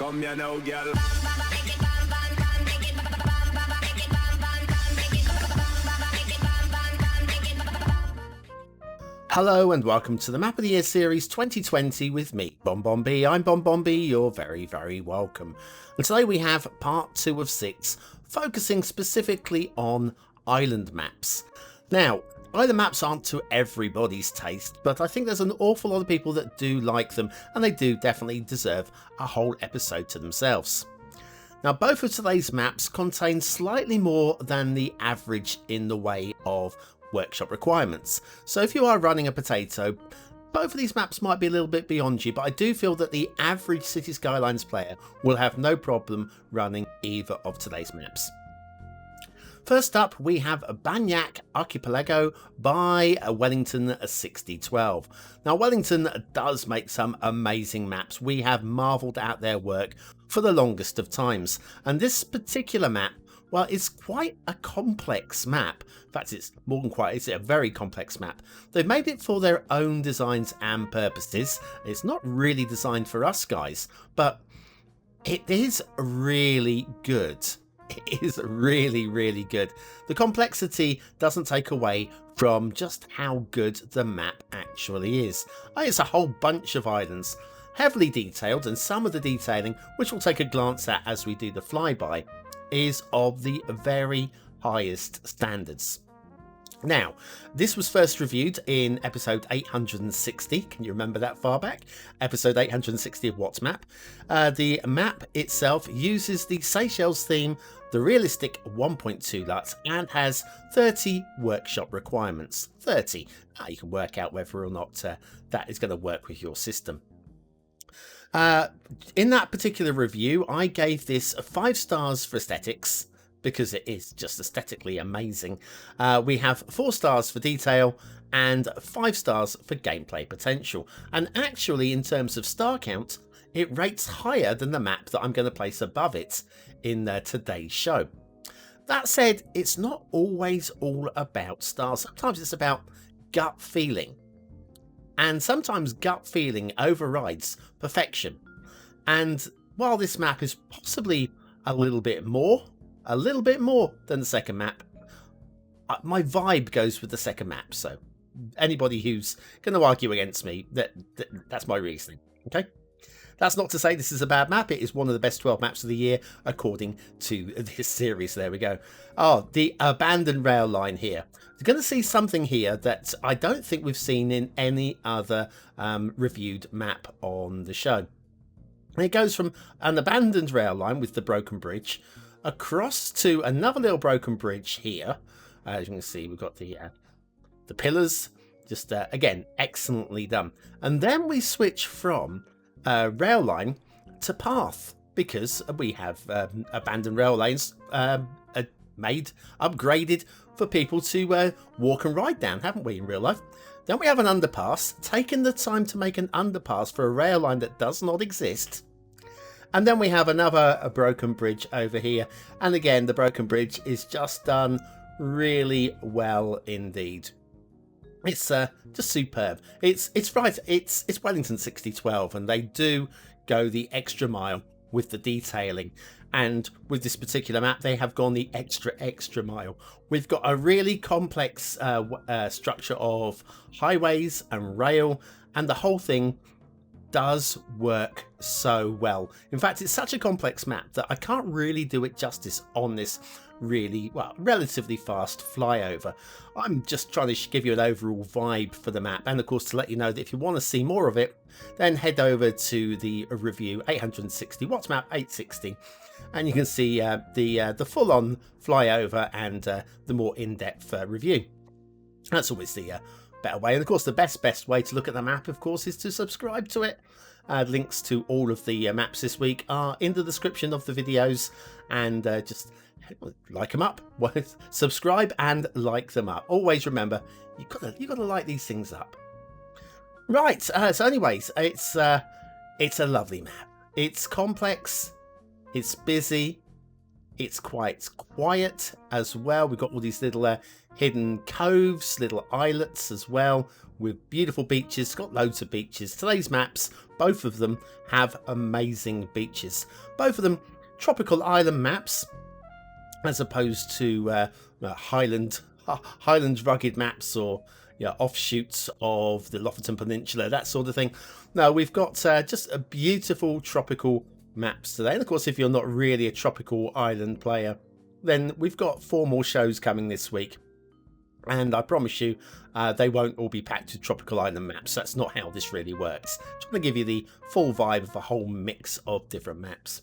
Come here now, girl. Hello and welcome to the Map of the Year series 2020 with me, BonBonB. I'm BonBonB, you're very, very welcome. And today we have part 2 of 6, focusing specifically on island maps. Now, island maps aren't to everybody's taste, but I think there's an awful lot of people that do like them, and they do definitely deserve a whole episode to themselves. Now, both of today's maps contain slightly more than the average in the way of workshop requirements. So if you are running a potato, both of these maps might be a little bit beyond you, but I do feel that the average Cities Skylines player will have no problem running either of today's maps. First up, we have Banyak Archipelago by Wellington 6012. Now, Wellington does make some amazing maps. We have marvelled at their work for the longest of times, and this particular map, well, it's quite a complex map. In fact, it's more than quite, it's a very complex map. They've made it for their own designs and purposes. It's not really designed for us guys, but it is really good. It is really, really good. The complexity doesn't take away from just how good the map actually is. It's a whole bunch of islands, heavily detailed, and some of the detailing, which we'll take a glance at as we do the flyby, is of the very highest standards. Now, this was first reviewed in episode 860. Can you remember that far back? Episode 860 of What's Map. The map itself uses the Seychelles theme, the realistic 1.2 LUTs, and has 30 workshop requirements. 30. You can work out whether or not that is going to work with your system. In that particular review, I gave this 5 stars for aesthetics, because it is just aesthetically amazing. We have 4 stars for detail and 5 stars for gameplay potential. And actually, in terms of star count, it rates higher than the map that I'm going to place above it in today's show. That said, it's not always all about stars. Sometimes it's about gut feeling. And sometimes gut feeling overrides perfection. And while this map is possibly a little bit more than the second map, my vibe goes with the second map. So anybody who's going to argue against me, that's my reasoning. Okay. That's not to say this is a bad map. It is one of the best 12 maps of the year, according to this series. There we go. Oh, the abandoned rail line here. You're going to see something here that I don't think we've seen in any other reviewed map on the show. And it goes from an abandoned rail line with the broken bridge across to another little broken bridge here. As you can see, we've got the pillars. Just, again, excellently done. And then we switch from rail line to path, because we have abandoned rail lanes made, upgraded for people to walk and ride down, haven't we, in real life? Then we have an underpass, taking the time to make an underpass for a rail line that does not exist. And then we have a broken bridge over here, and again the broken bridge is just done really well indeed. It's just superb. It's right. It's Wellington 6012, and they do go the extra mile with the detailing. And with this particular map, they have gone the extra mile. We've got a really complex structure of highways and rail, and the whole thing does work so well. In fact, it's such a complex map that I can't really do it justice on this relatively fast flyover. I'm just trying to give you an overall vibe for the map, and of course to let you know that if you want to see more of it, then head over to the review 860 What's Map 860, and you can see the full-on flyover and the more in-depth review. That's always the better way, and of course the best way to look at the map, of course, is to subscribe to it. Links to all of the maps this week are in the description of the videos, and just like them up. Subscribe and like them up. Always remember, you gotta like these things up. Right. So anyways, it's a lovely map. It's complex. It's busy. It's quite quiet as well. We've got all these little hidden coves, little islets as well, with beautiful beaches. It's got loads of beaches. Today's maps, both of them have amazing beaches. Both of them tropical island maps, as opposed to Highland rugged maps or offshoots of the Lofoten Peninsula, that sort of thing. No, we've got just a beautiful tropical maps today. And of course, if you're not really a tropical island player, then we've got 4 more shows coming this week. And I promise you, they won't all be packed with tropical island maps. That's not how this really works. I'm trying to give you the full vibe of a whole mix of different maps.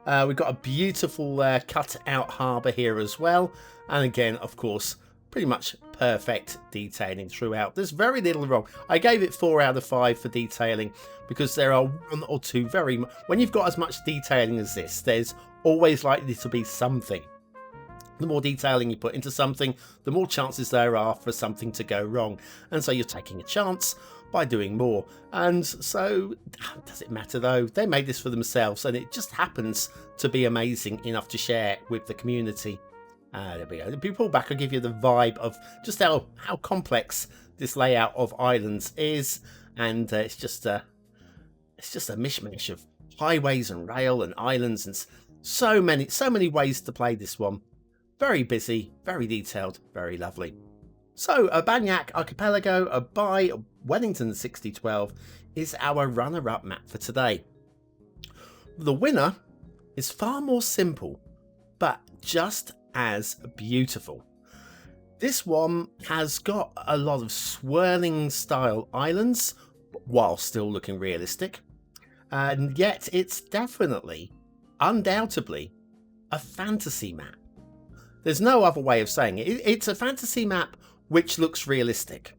We've got a beautiful cut out harbour here as well. And again, of course, pretty much perfect detailing throughout. There's very little wrong. I gave it 4 out of 5 for detailing because there are 1 or 2 when you've got as much detailing as this, there's always likely to be something. The more detailing you put into something, the more chances there are for something to go wrong. And so you're taking a chance by doing more. And so, does it matter though? They made this for themselves and it just happens to be amazing enough to share with the community. There we go. If you pull back, I'll give you the vibe of just how complex this layout of islands is. And it's just a mishmash of highways and rail and islands and so many ways to play this one. Very busy, very detailed, very lovely. So, Banyak Archipelago by Wellington 6012 is our runner-up map for today. The winner is far more simple, but just as beautiful. This one has got a lot of swirling style islands, while still looking realistic. And yet it's definitely, undoubtedly, a fantasy map. There's no other way of saying it. It's a fantasy map which looks realistic.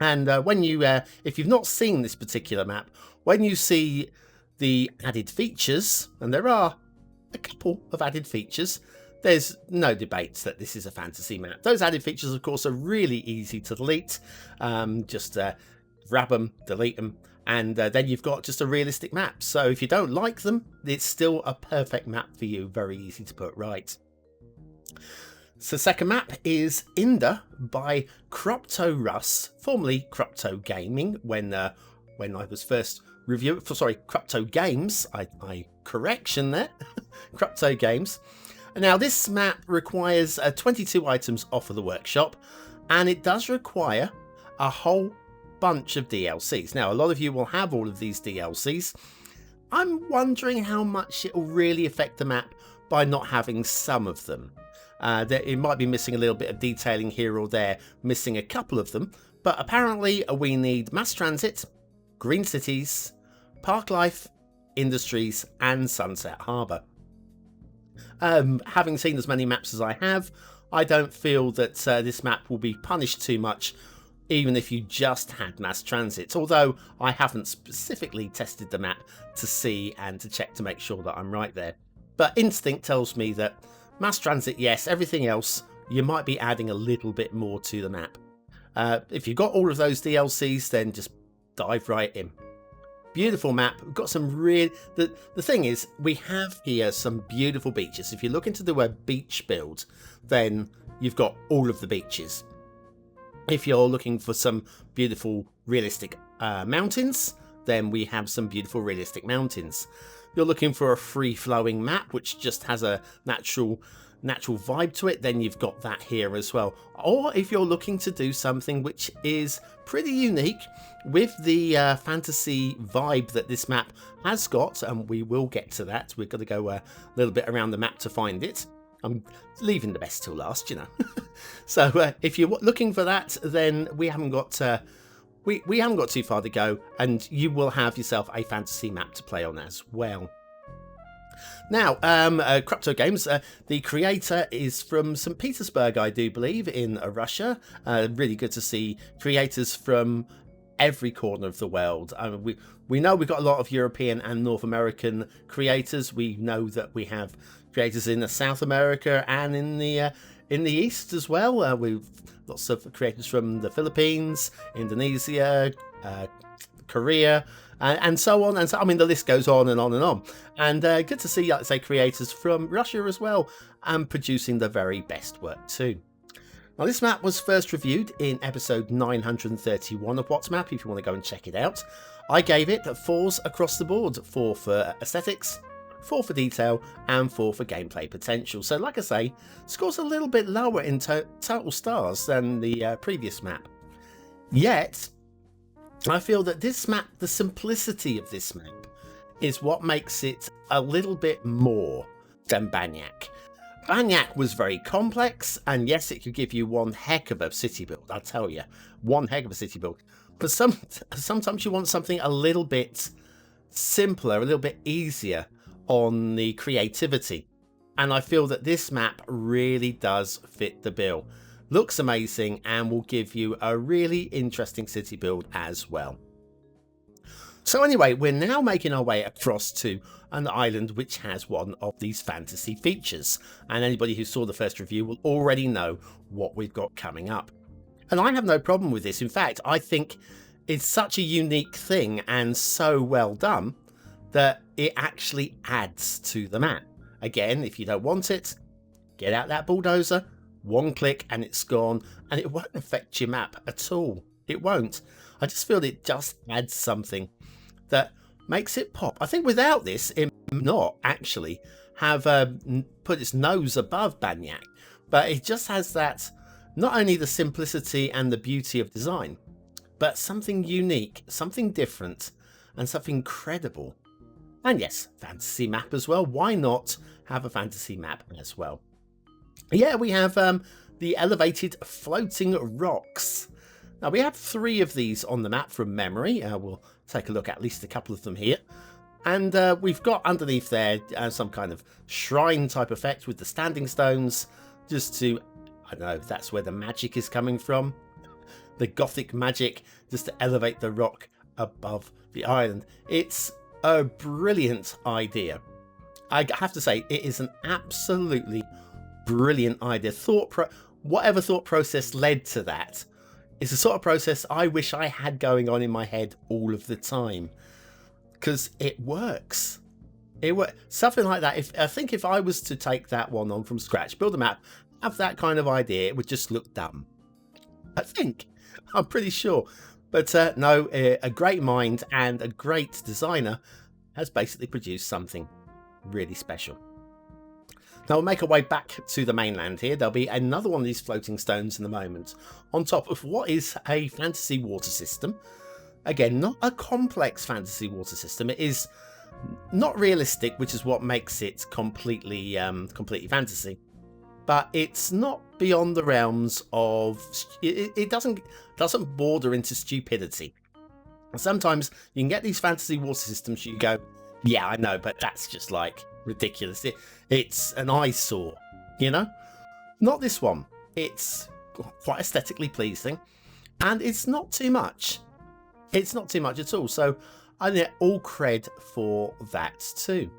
And when you, if you've not seen this particular map, when you see the added features, and there are a couple of added features, there's no debate that this is a fantasy map. Those added features, of course, are really easy to delete. Just grab them, delete them, and then you've got just a realistic map. So if you don't like them, it's still a perfect map for you. Very easy to put right. So second map is Inda by Krupto, formerly Krupto Gaming. When I was first reviewing, Krupto Games. Correction there, Krupto Games. Now this map requires 22 items off of the workshop, and it does require a whole bunch of DLCs. Now a lot of you will have all of these DLCs. I'm wondering how much it will really affect the map by not having some of them. It might be missing a little bit of detailing here or there, missing a couple of them, but apparently we need mass transit, green cities, park life, industries, and Sunset Harbour. Having seen as many maps as I have, I don't feel that this map will be punished too much, even if you just had mass transit, although I haven't specifically tested the map to see and to check to make sure that I'm right there. But instinct tells me that mass transit, yes. Everything else, you might be adding a little bit more to the map. If you've got all of those DLCs, then just dive right in. Beautiful map. We've got some real... The thing is, we have here some beautiful beaches. If you're looking to do a beach build, then you've got all of the beaches. If you're looking for some beautiful, realistic mountains, then we have some beautiful, realistic mountains. You're looking for a free-flowing map which just has a natural vibe to it, then you've got that here as well. Or if you're looking to do something which is pretty unique with the fantasy vibe that this map has got, and we will get to that. We've got to go a little bit around the map to find it. I'm leaving the best till last, you know. So if you're looking for that, then we haven't got... We haven't got too far to go, and you will have yourself a fantasy map to play on as well. Now, Krupto Games, the creator is from St. Petersburg, I do believe, in Russia. Really good to see creators from every corner of the world. We know we've got a lot of European and North American creators. We know that we have creators in South America and in the East as well. We've lots of creators from the Philippines, Indonesia, Korea, and so on. And so, I mean, the list goes on and on and on. And good to see, like, say, creators from Russia as well, and producing the very best work too. Now, this map was first reviewed in episode 931 of What's Map, if you want to go and check it out. I gave it 4s across the board, 4 for aesthetics, 4 for detail, and 4 for gameplay potential. So, like I say, scores a little bit lower in total stars than the previous map. Yet, I feel that this map, the simplicity of this map, is what makes it a little bit more than Banyak. Banyak was very complex, and yes, it could give you one heck of a city build, I'll tell you. One heck of a city build. But sometimes you want something a little bit simpler, a little bit easier on the creativity. And I feel that this map really does fit the bill. Looks amazing and will give you a really interesting city build as well. So anyway, we're now making our way across to an island which has one of these fantasy features. And anybody who saw the first review will already know what we've got coming up. And I have no problem with this. In fact, I think it's such a unique thing and so well done that it actually adds to the map. Again, if you don't want it, get out that bulldozer, one click and it's gone, and it won't affect your map at all. It won't. I just feel it just adds something that makes it pop. I think without this, it might not actually have put its nose above Banyak, but it just has that, not only the simplicity and the beauty of design, but something unique, something different, and something credible. And yes, fantasy map as well. Why not have a fantasy map as well? Yeah, we have the elevated floating rocks. Now, we have 3 of these on the map from memory. We'll take a look at least a couple of them here. And we've got underneath there some kind of shrine type effect with the standing stones, just to, I don't know, that's where the magic is coming from. The gothic magic, just to elevate the rock above the island. It's a brilliant idea. I have to say, it is an absolutely brilliant idea. Whatever thought process led to that is the sort of process I wish I had going on in my head all of the time, because it works. Something like that. I think if I was to take that one on from scratch, build a map, have that kind of idea, it would just look dumb. I'm pretty sure. But no, a great mind and a great designer has basically produced something really special. Now we'll make our way back to the mainland here. There'll be another one of these floating stones in a moment, on top of what is a fantasy water system. Again, not a complex fantasy water system. It is not realistic, which is what makes it completely fantasy. But it's not beyond the realms of... It doesn't border into stupidity. Sometimes you can get these fantasy water systems, you go, yeah, I know, but that's just like ridiculous. It's an eyesore, you know? Not this one. It's quite aesthetically pleasing, and it's not too much. It's not too much at all. So I get all cred for that too.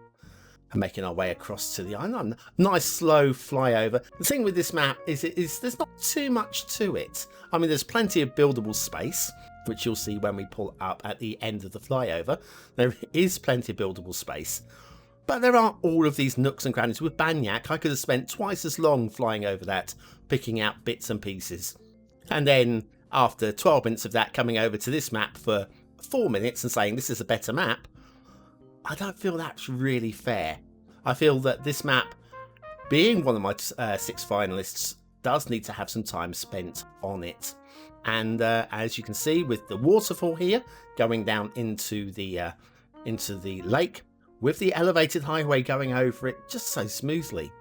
And making our way across to the island. Nice slow flyover. The thing with this map is there's not too much to it. I mean, there's plenty of buildable space, which you'll see when we pull up at the end of the flyover. There is plenty of buildable space. But there aren't all of these nooks and crannies. With Banyak, I could have spent twice as long flying over that, picking out bits and pieces. And then, after 12 minutes of that, coming over to this map for 4 minutes and saying this is a better map, I don't feel that's really fair. I feel that this map, being one of my 6 finalists, does need to have some time spent on it. And as you can see, with the waterfall here going down into the lake, with the elevated highway going over it just so smoothly.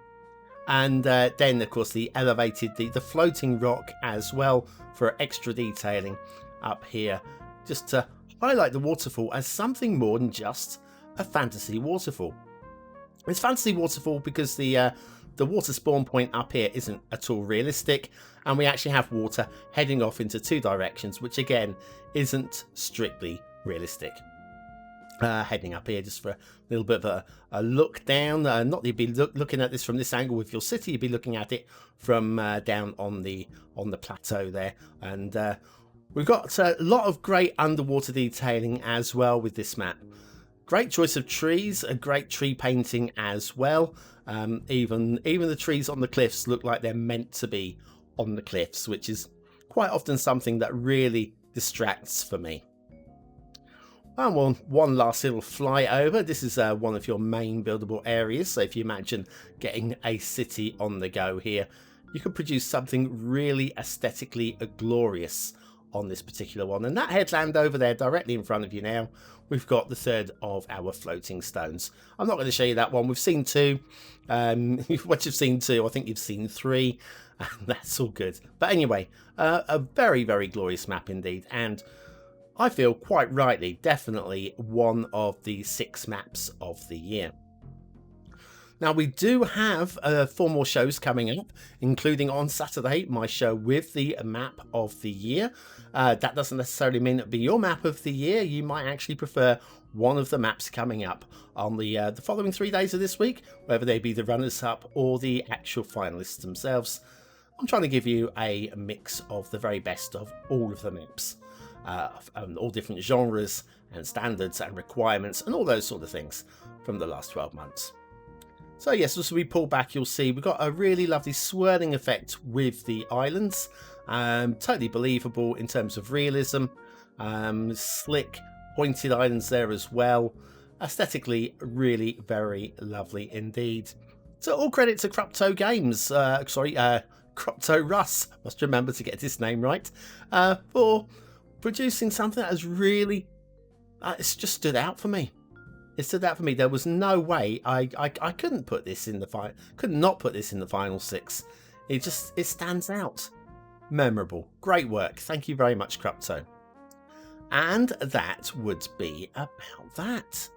And then, of course, the floating rock as well for extra detailing up here, just to highlight the waterfall as something more than just a fantasy waterfall. It's fantasy waterfall because the water spawn point up here isn't at all realistic, and we actually have water heading off into 2 directions, which again isn't strictly realistic. Heading up here just for a little bit of a look down. Not that you'd be looking at this from this angle with your city, you'd be looking at it from down on the plateau there. And We've got a lot of great underwater detailing as well with this map. Great choice of trees, a great tree painting as well. Even the trees on the cliffs look like they're meant to be on the cliffs, which is quite often something that really distracts for me. And one last little flyover. This is one of your main buildable areas. So if you imagine getting a city on the go here, you could produce something really aesthetically glorious on this particular one. And that headland over there directly in front of you now, we've got the third of our floating stones. I'm not going to show you that one. We've seen two. Once you've seen two, I think you've seen three, and that's all good. But anyway, a very, very glorious map indeed, and I feel quite rightly definitely one of the 6 maps of the year. Now, we do have 4 more shows coming up, including on Saturday, my show with the map of the year. That doesn't necessarily mean it'll be your map of the year. You might actually prefer one of the maps coming up on the following 3 days of this week, whether they be the runners-up or the actual finalists themselves. I'm trying to give you a mix of the very best of all of the maps, all different genres and standards and requirements and all those sort of things from the last 12 months. So yes, as we pull back, you'll see we've got a really lovely swirling effect with the islands. Totally believable in terms of realism. Slick, pointed islands there as well. Aesthetically, really very lovely indeed. So all credit to Krupto Games, Krupto Russ, must remember to get his name right, for producing something that has really, it's just stood out for me. It stood out for me. There was no way I couldn't put this in the could not put this in the final 6. It stands out. Memorable. Great work. Thank you very much, Krupto. And that would be about that.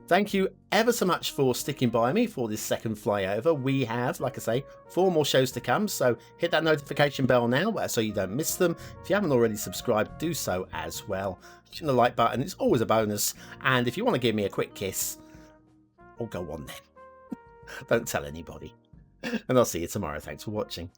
Thank you ever so much for sticking by me for this second flyover. We have, like I say, 4 more shows to come, so hit that notification bell now so you don't miss them. If you haven't already subscribed, do so as well. Hitting the like button is always a bonus, and if you want to give me a quick kiss, I'll go on then. Don't tell anybody. And I'll see you tomorrow. Thanks for watching.